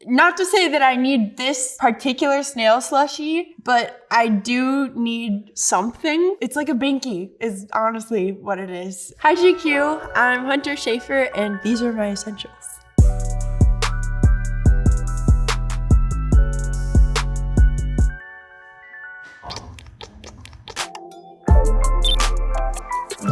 Not to say that I need this particular snail slushie, but I do need something. It's like a binky is honestly what it is. Hi GQ, I'm Hunter Schafer and these are my essentials.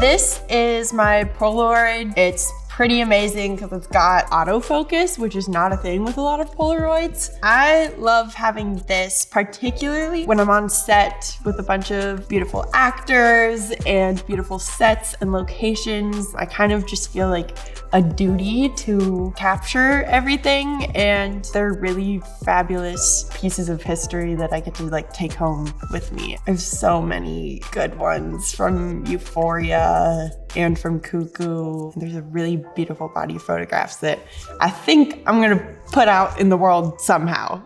This is my Polaroid. It's pretty amazing because it's got autofocus, which is not a thing with a lot of Polaroids. I love having this, particularly when I'm on set with a bunch of beautiful actors and beautiful sets and locations. I kind of just feel like a duty to capture everything, and they're really fabulous pieces of history that I get to like take home with me. I have so many good ones from Euphoria and from Cuckoo. There's a really beautiful body of photographs that I think I'm gonna put out in the world somehow.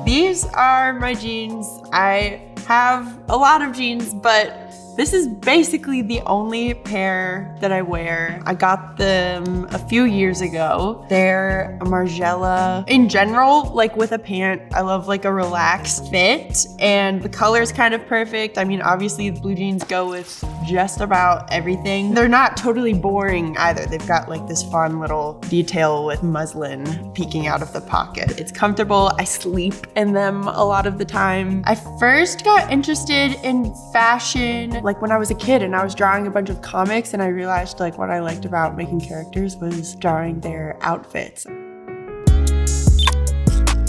These are my jeans. I have a lot of jeans, but this is basically the only pair that I wear. I got them a few years ago. They're a Margiela. In general, like with a pant, I love like a relaxed fit, and the color's kind of perfect. I mean, obviously the blue jeans go with just about everything. They're not totally boring either. They've got like this fun little detail with muslin peeking out of the pocket. It's comfortable. I sleep in them a lot of the time. I first got interested in fashion like when I was a kid and I was drawing a bunch of comics, and I realized like what I liked about making characters was drawing their outfits.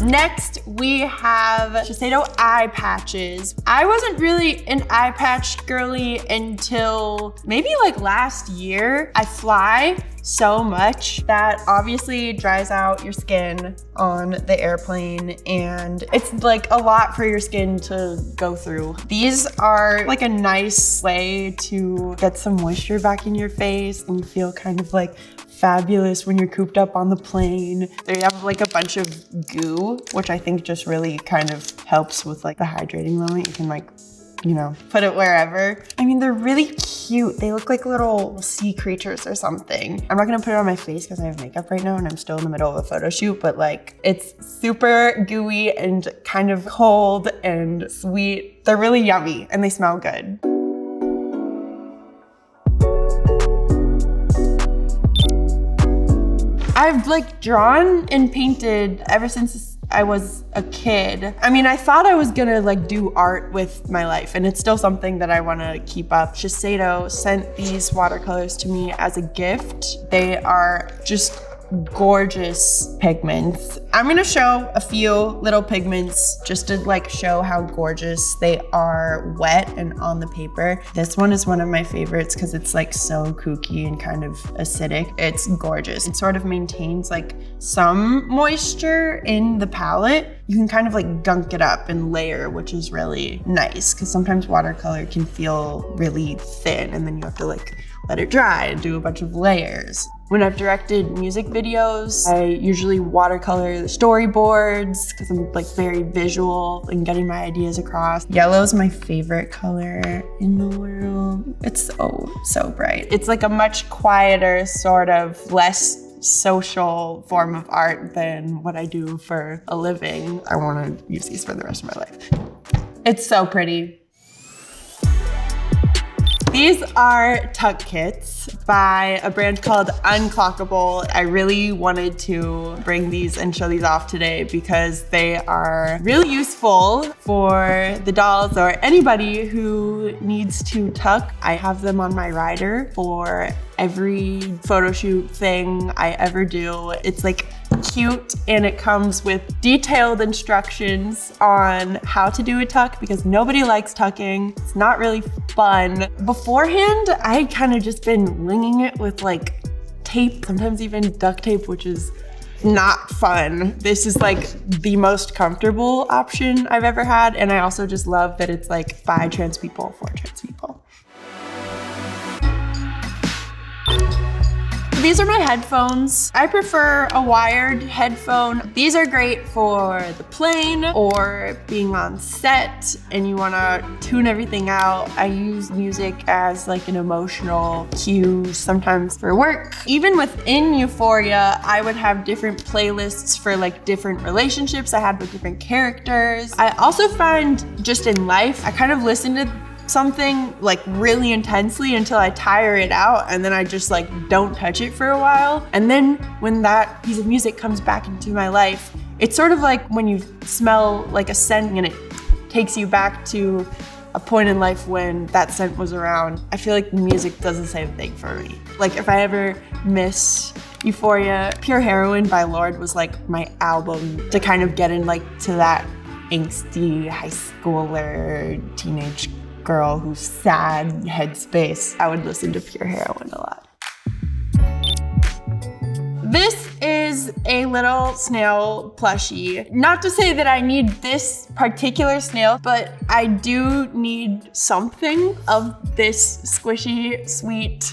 Next, we have Shiseido eye patches. I wasn't really an eye patch girly until maybe like last year. I fly so much that obviously dries out your skin on the airplane, and it's like a lot for your skin to go through. These are like a nice way to get some moisture back in your face, and you feel kind of like fabulous when you're cooped up on the plane. They have like a bunch of goo, which I think just really kind of helps with like the hydrating moment. You can like, you know, put it wherever. I mean, they're really cute. They look like little sea creatures or something. I'm not gonna put it on my face because I have makeup right now and I'm still in the middle of a photo shoot, but like it's super gooey and kind of cold and sweet. They're really yummy and they smell good. I've like drawn and painted ever since I was a kid. I mean, I thought I was gonna like do art with my life, and it's still something that I wanna keep up. Shiseido sent these watercolors to me as a gift. They are just gorgeous pigments. I'm gonna show a few little pigments just to like show how gorgeous they are wet and on the paper. This one is one of my favorites because it's like so kooky and kind of acidic. It's gorgeous. It sort of maintains like some moisture in the palette. You can kind of like gunk it up and layer, which is really nice because sometimes watercolor can feel really thin and then you have to like let it dry and do a bunch of layers. When I've directed music videos, I usually watercolor the storyboards because I'm like very visual and getting my ideas across. Yellow is my favorite color in the world. It's so bright. It's like a much quieter, sort of less social form of art than what I do for a living. I want to use these for the rest of my life. It's so pretty. These are tuck kits by a brand called Unclockable. I really wanted to bring these and show these off today because they are really useful for the dolls or anybody who needs to tuck. I have them on my rider for every photo shoot thing I ever do. It's like cute and it comes with detailed instructions on how to do a tuck because nobody likes tucking. It's not really fun. Beforehand, I kind of just been winging it with like tape, sometimes even duct tape, which is not fun. This is like the most comfortable option I've ever had. And I also just love that it's like by trans people, for trans people. these are my headphones. I prefer a wired headphone. These are great for the plane or being on set and you wanna tune everything out. I use music as like an emotional cue sometimes for work. Even within Euphoria, I would have different playlists for like different relationships I had with different characters. I also find just in life, I kind of listen to something like really intensely until I tire it out, and then I just like don't touch it for a while. And then when that piece of music comes back into my life, it's sort of like when you smell like a scent and it takes you back to a point in life when that scent was around. I feel like music does the same thing for me. Like if I ever miss Euphoria, Pure Heroine by Lorde was like my album to kind of get in like to that angsty high schooler teenage girl who's sad headspace. I would listen to Pure Heroine a lot. This is a little snail plushie. Not to say that I need this particular snail, but I do need something of this squishy, sweet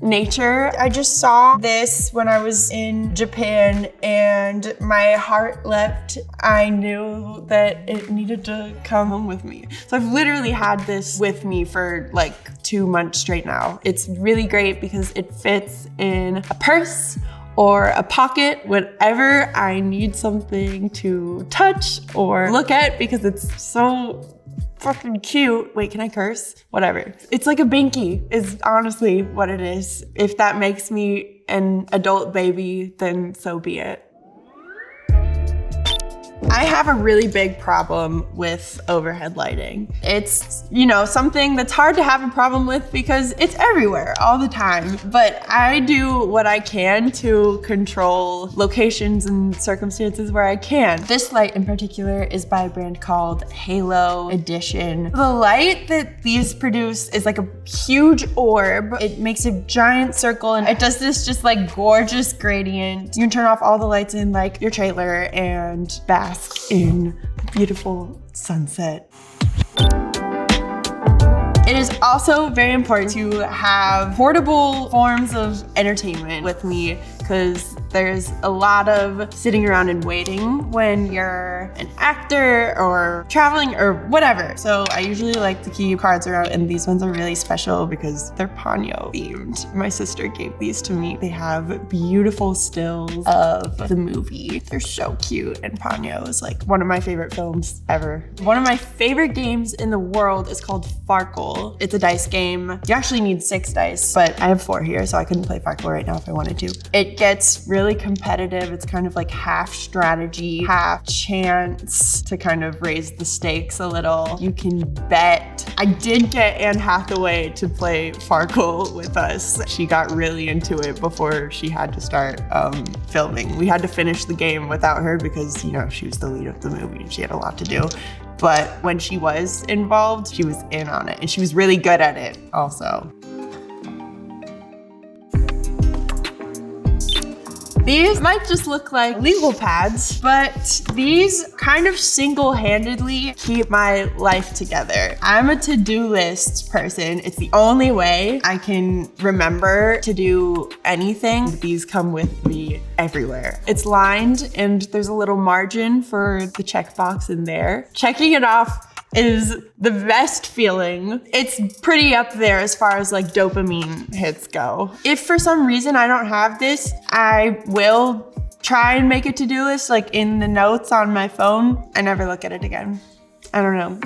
nature. I just saw this when I was in Japan and my heart leapt. I knew that it needed to come home with me. So I've literally had this with me for like 2 months straight now. It's really great because it fits in a purse or a pocket whenever I need something to touch or look at because it's so fucking cute. Wait, can I curse? Whatever. It's like a binky is honestly what it is. If that makes me an adult baby, then so be it. I have a really big problem with overhead lighting. It's, you know, something that's hard to have a problem with because it's everywhere all the time. But I do what I can to control locations and circumstances where I can. This light in particular is by a brand called Halo Edition. The light that these produce is like a huge orb. It makes a giant circle and it does this just like gorgeous gradient. You can turn off all the lights in like your trailer and bask in beautiful sunset. It is also very important to have portable forms of entertainment with me because there's a lot of sitting around and waiting when you're an actor or traveling or whatever. So I usually like to keep cards around, and these ones are really special because they're Ponyo themed. My sister gave these to me. They have beautiful stills of the movie. They're so cute, and Ponyo is like one of my favorite films ever. One of my favorite games in the world is called Farkle. It's a dice game. You actually need 6 dice, but I have 4 here, so I couldn't play Farkle right now if I wanted to. It gets really competitive. It's kind of like half strategy, half chance to kind of raise the stakes a little. You can bet. I did get Anne Hathaway to play Farkle with us. She got really into it before she had to start filming. We had to finish the game without her because, you know, she was the lead of the movie and she had a lot to do. But when she was involved, she was in on it and she was really good at it also. These might just look like legal pads, but these kind of single-handedly keep my life together. I'm a to-do list person. It's the only way I can remember to do anything. These come with me everywhere. It's lined and there's a little margin for the checkbox in there. Checking it off is the best feeling. It's pretty up there as far as like dopamine hits go. If for some reason I don't have this, I will try and make a to-do list like in the notes on my phone. I never look at it again. I don't know.